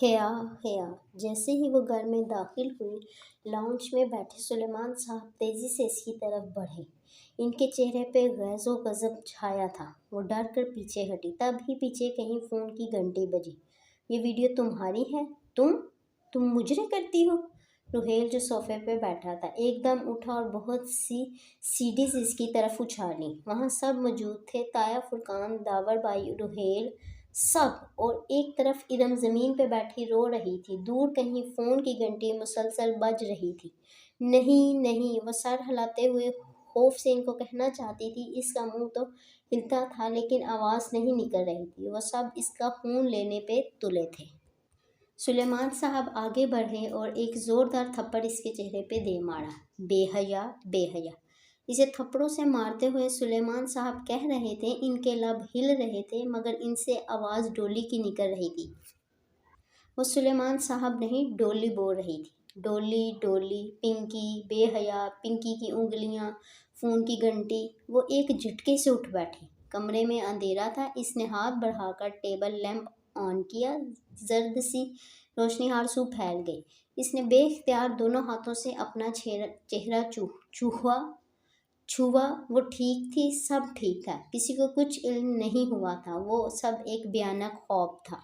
ہیا ہیا جیسے ہی وہ گھر میں داخل ہوئی، لاؤنج میں بیٹھے سلیمان صاحب تیزی سے اس کی طرف بڑھے۔ ان کے چہرے پہ غیظ و غضب چھایا تھا۔ وہ ڈر کر پیچھے ہٹی، تب ہی پیچھے کہیں فون کی گھنٹی بجی۔ یہ ویڈیو تمہاری ہے؟ تم مجرے کرتی ہو؟ روہیل جو صوفے پہ بیٹھا تھا ایک دم اٹھا اور بہت سی سیڈیز اس کی طرف اچھالیں۔ وہاں سب موجود تھے، تایا، فرقان، داور بھائی، روہیل، سب۔ اور ایک طرف ارم زمین پہ بیٹھی رو رہی تھی، دور کہیں فون کی گھنٹی مسلسل بج رہی تھی۔ نہیں نہیں، وہ سر ہلاتے ہوئے خوف سے ان کو کہنا چاہتی تھی، اس کا منہ تو ہلتا تھا لیکن آواز نہیں نکل رہی تھی۔ وہ سب اس کا خون لینے پہ تلے تھے۔ سلیمان صاحب آگے بڑھے اور ایک زوردار تھپڑ اس کے چہرے پہ دے مارا۔ بے حیا، بے حیا! اسے تھپڑوں سے مارتے ہوئے سلیمان صاحب کہہ رہے تھے، ان کے لب ہل رہے تھے مگر ان سے آواز ڈولی کی نکل رہی تھی۔ وہ سلیمان صاحب نہیں، ڈولی بول رہی تھی۔ ڈولی ڈولی، پنکی، بے حیا، پنکی کی انگلیاں، فون کی گھنٹی۔ وہ ایک جھٹکے سے اٹھ بیٹھی۔ کمرے میں اندھیرا تھا، اس نے ہاتھ بڑھا کر ٹیبل لیمپ آن کیا، زرد سی روشنی ہر سو پھیل گئی۔ اس نے بے اختیار دونوں ہاتھوں سے اپنا چہرہ چھوا۔ وہ ٹھیک تھی، سب ٹھیک تھا، کسی کو کچھ علم نہیں ہوا تھا، وہ سب ایک بھیانک خواب تھا۔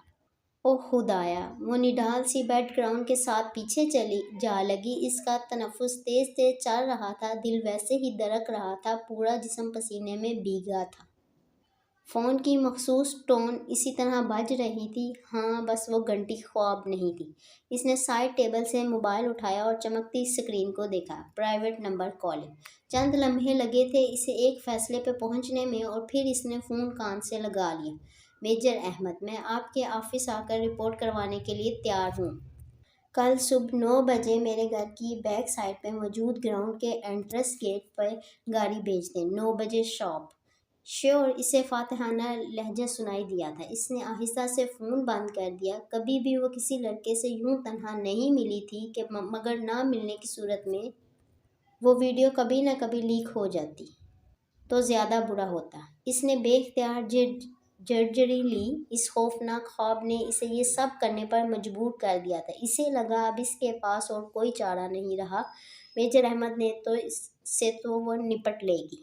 او خدایا! وہ نڈال سی بیک گراؤنڈ کے ساتھ پیچھے جا لگی۔ اس کا تنفس تیز تیز چل رہا تھا، دل ویسے ہی دھڑک رہا تھا، پورا جسم پسینے میں بھیگا تھا۔ فون کی مخصوص ٹون اسی طرح بج رہی تھی۔ ہاں، بس وہ گھنٹی خواب نہیں تھی۔ اس نے سائیڈ ٹیبل سے موبائل اٹھایا اور چمکتی اسکرین کو دیکھا۔ Private number calling. چند لمحے لگے تھے اسے ایک فیصلے پہ پہنچنے میں اور پھر اس نے فون کان سے لگا لیا۔ میجر احمد، میں آپ کے آفس آ کر رپورٹ کروانے کے لیے تیار ہوں۔ کل صبح 9 بجے میرے گھر کی بیک سائڈ پہ موجود گراؤنڈ کے انٹرنس گیٹ پہ گاڑی بھیج دیں۔ 9 بجے شارپ۔ شیور! اسے فاتحانہ لہجہ سنائی دیا تھا۔ اس نے آہستہ سے فون بند کر دیا۔ کبھی بھی وہ کسی لڑکے سے یوں تنہا نہیں ملی تھی کہ مگر نہ ملنے کی صورت میں وہ ویڈیو کبھی نہ کبھی لیک ہو جاتی تو زیادہ برا ہوتا۔ اس نے بے اختیار جرجری لی۔ اس خوفناک خواب نے اسے یہ سب کرنے پر مجبور کر دیا تھا۔ اسے لگا اب اس کے پاس اور کوئی چارہ نہیں رہا۔ میجر احمد نے تو اس سے تو وہ نپٹ لے گی۔